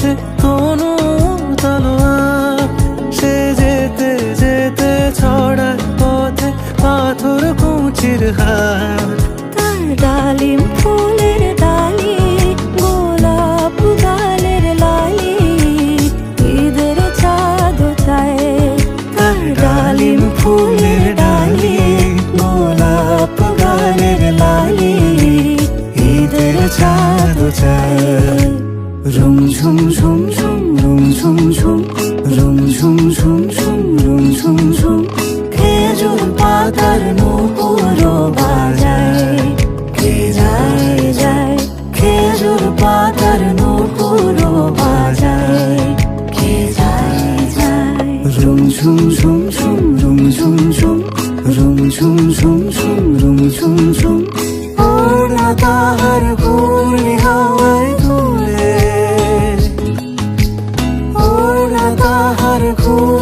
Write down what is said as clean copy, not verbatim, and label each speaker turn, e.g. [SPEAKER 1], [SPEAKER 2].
[SPEAKER 1] যে কোনো তলোয়ার, সে যেতে যেতে ছড়ায় পথে পাথর কুচির হার।
[SPEAKER 2] তার ডালিম ফুলের ডালি, গোলাপ গালের লালি, ঈদের চাঁদ চায়।
[SPEAKER 1] তার ডালিম ফুলের ডালি, গোলাপ গালের লালি, ঈদের চাঁদ চায়। রুম ঝুম ঝুম ঝুম রুম ঝুম ঝুম রুম ঝুম ঝুম ঝুম রুম ঝুম ঝুম, খেজুর পাতার নূপুর বাজায়। কে যায় যায় খেজুর পাতার নূপুর বাজায়, কে যায় যায়। রুম ঝুম ঝুম ঝুম রুম ঝুম ঝুম রুম ঝুম ঝুম ঝুম রুম ঝুম ঝুম, ওড়না তাহার ঘুরলি হাওয়ায় দুলে, ওড়না তাহার ঘুরলি